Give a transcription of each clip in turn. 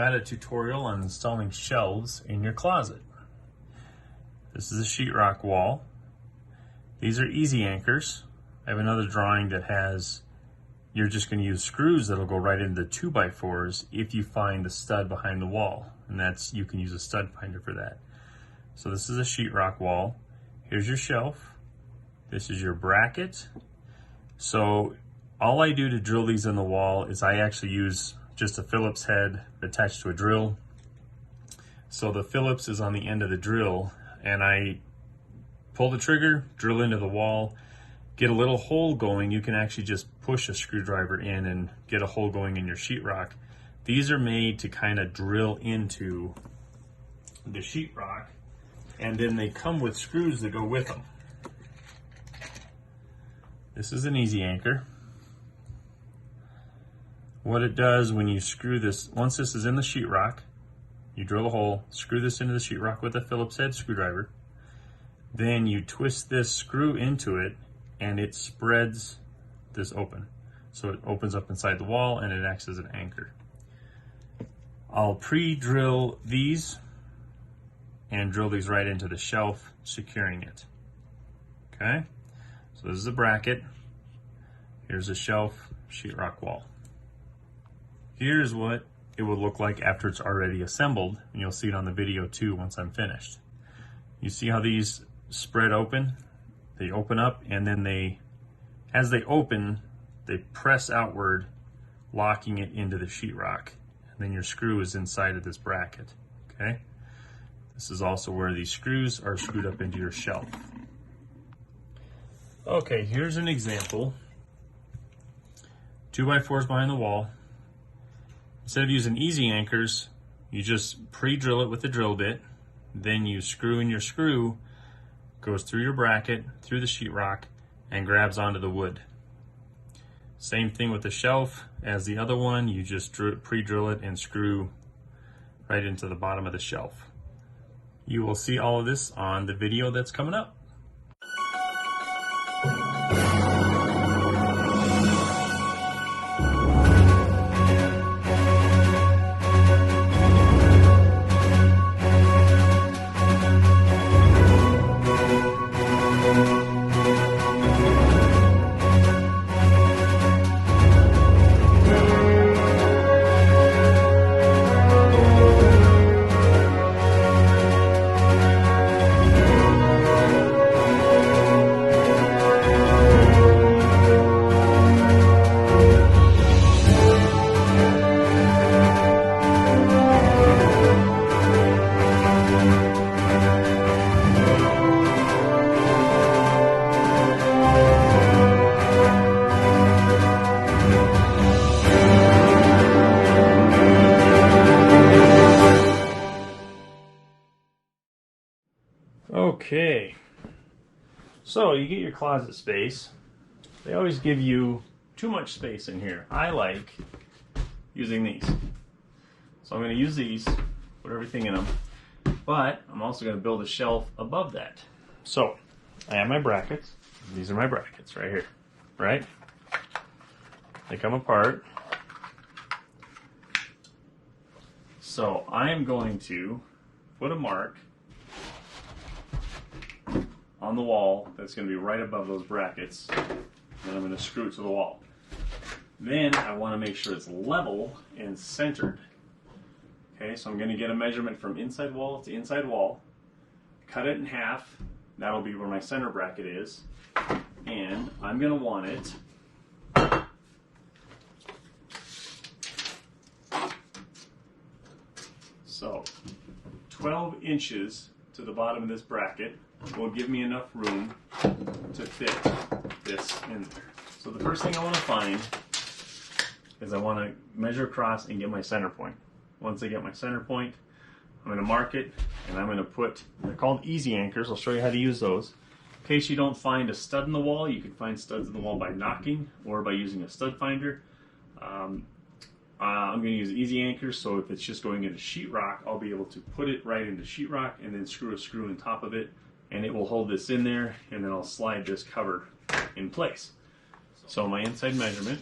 got a tutorial on installing shelves in your closet. This is a sheetrock wall. These are easy anchors. I have another drawing that has, you're just going to use screws that'll go right into the 2x4s if you find the stud behind the wall. And that's, you can use a stud finder for that. So this is a sheetrock wall. Here's your shelf. This is your bracket. So all I do to drill these in the wall is I actually use just a Phillips head attached to a drill. So the Phillips is on the end of the drill, and I pull the trigger, drill into the wall, get a little hole going. You can actually just push a screwdriver in and get a hole going in your sheetrock. These are made to kind of drill into the sheetrock, and then they come with screws that go with them. This is an easy anchor. What it does when you screw this, once this is in the sheetrock, you drill a hole, screw this into the sheetrock with a Phillips head screwdriver, then you twist this screw into it and it spreads this open. So it opens up inside the wall and it acts as an anchor. I'll pre-drill these and drill these right into the shelf, securing it. Okay, so this is a bracket. Here's a shelf, sheetrock wall. Here's what it will look like after it's already assembled, and you'll see it on the video too once I'm finished. You see how these spread open? They open up, and then as they open, they press outward, locking it into the sheetrock. And then your screw is inside of this bracket, okay? This is also where these screws are screwed up into your shelf. Okay, here's an example. 2x4s behind the wall. Instead of using easy anchors, you just pre-drill it with a drill bit, then you screw in your screw, goes through your bracket, through the sheetrock, and grabs onto the wood. Same thing with the shelf as the other one, you just pre-drill it and screw right into the bottom of the shelf. You will see all of this on the video that's coming up. Okay, so you get your closet space. They always give you too much space in here. I like using these. So I'm going to use these, put everything in them, but I'm also going to build a shelf above that. So I have my brackets. These are my brackets right here, right? They come apart. So I am going to put a mark on the wall that's going to be right above those brackets, and I'm going to screw it to the wall. Then I want to make sure it's level and centered. Okay, so I'm going to get a measurement from inside wall to inside wall, cut it in half, that'll be where my center bracket is, and I'm going to want it so 12 inches to the bottom of this bracket will give me enough room to fit this in there. So the first thing I want to find is I want to measure across and get my center point. Once I get my center point, I'm going to mark it, and I'm going to put, they're called easy anchors, I'll show you how to use those. In case you don't find a stud in the wall, you can find studs in the wall by knocking or by using a stud finder. I'm going to use easy anchors, so if it's just going into sheetrock, I'll be able to put it right into sheetrock and then screw a screw on top of it, and it will hold this in there, and then I'll slide this cover in place. So my inside measurement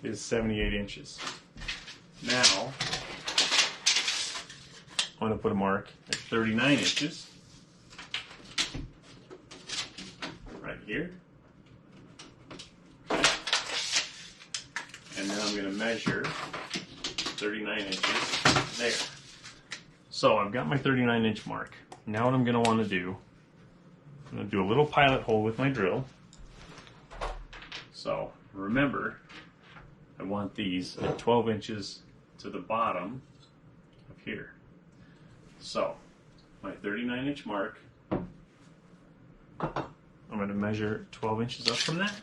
is 78 inches. Now, I'm going to put a mark at 39 inches. Right here. And then I'm going to measure 39 inches there. So I've got my 39-inch mark. Now what I'm going to want to do, I'm going to do a little pilot hole with my drill. So remember, I want these at 12 inches to the bottom of here. So my 39-inch mark, I'm going to measure 12 inches up from that.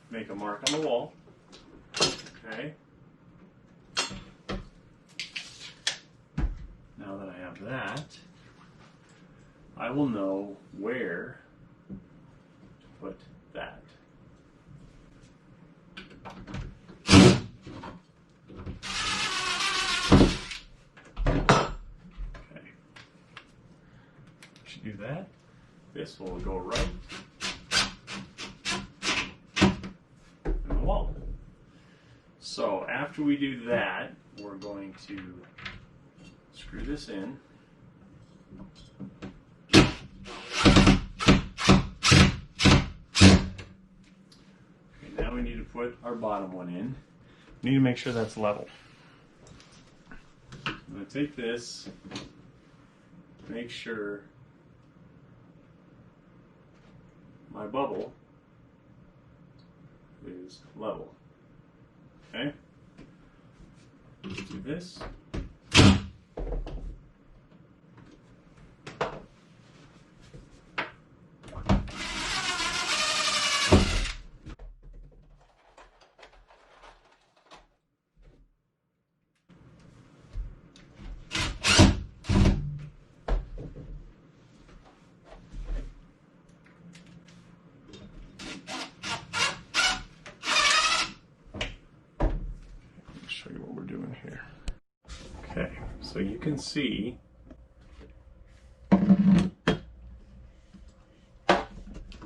Make a mark on the wall. Okay. Now that I have that, I will know where to put that. Okay. Should do that. This will go right in the wall. So after we do that, we're going to screw this in. Okay, now we need to put our bottom one in. We need to make sure that's level. I'm going to take this, make sure my bubble is level. Okay? Let's do this. Show you what we're doing here. Okay, so you can see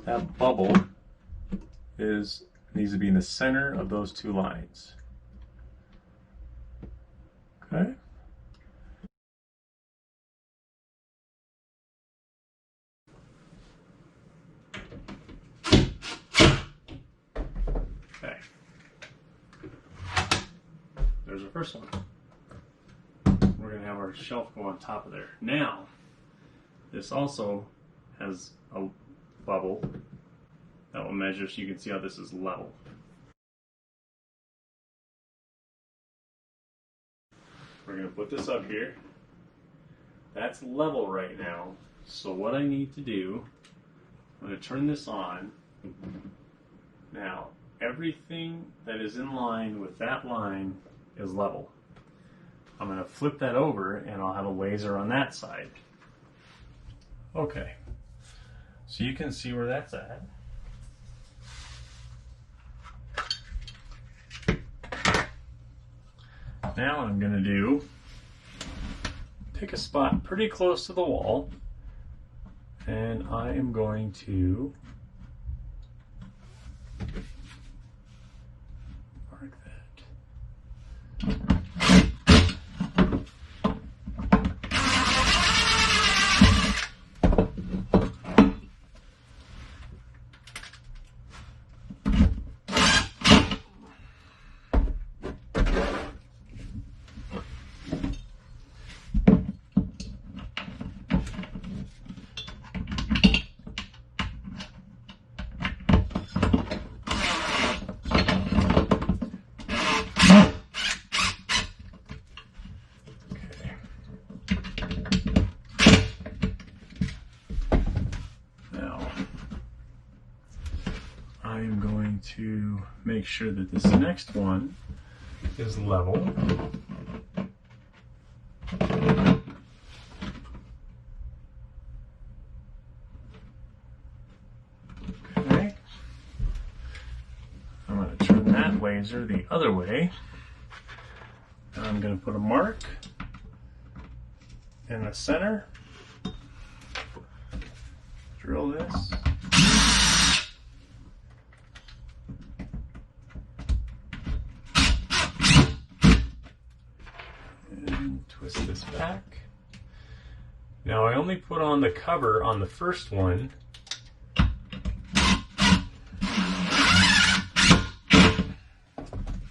that bubble needs to be in the center of those two lines. Okay. Okay. There's our first one. We're going to have our shelf go on top of there. Now, this also has a bubble that will measure so you can see how this is level. We're going to put this up here. That's level right now. So what I need to do, I'm going to turn this on. Now, everything that is in line with that line is level. I'm going to flip that over and I'll have a laser on that side. Okay, so you can see where that's at. Now what I'm going to do, pick a spot pretty close to the wall, and I am going to mark that. I am going to make sure that this next one is level. Okay. I'm going to turn that laser the other way. And I'm going to put a mark in the center. Drill this. Twist this back. Now I only put on the cover on the first one. I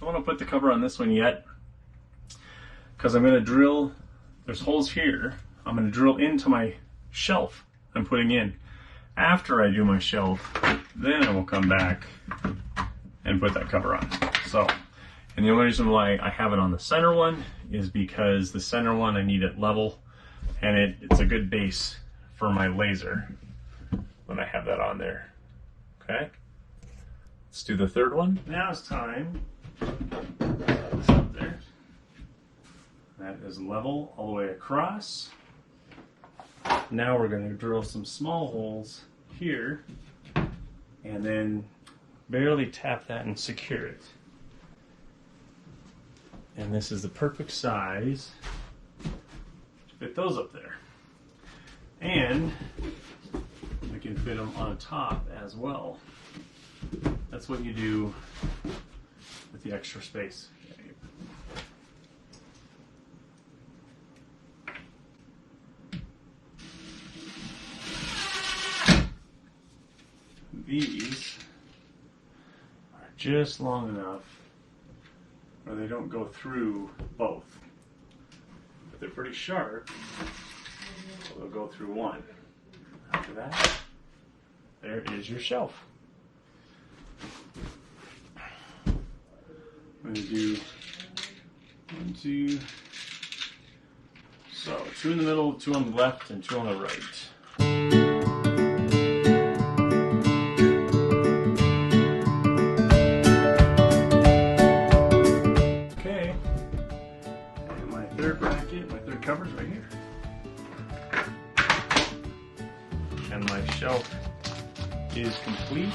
don't want to put the cover on this one yet because I'm going to drill, there's holes here, I'm going to drill into my shelf I'm putting in. After I do my shelf, then I will come back and put that cover on. So, and the only reason why I have it on the center one is because the center one I need it level, and it's a good base for my laser when I have that on there. Okay, let's do the third one. Now it's time. This up there. That is level all the way across. Now we're going to drill some small holes here and then barely tap that and secure it. And this is the perfect size to fit those up there. And we can fit them on top as well. That's what you do with the extra space. These are just long enough where they don't go through both. But they're pretty sharp, so they'll go through one. After that, there is your shelf. I'm going to do 1, 2, so 2 in the middle, 2 on the left, and 2 on the right. Covers right here. And my shelf is complete.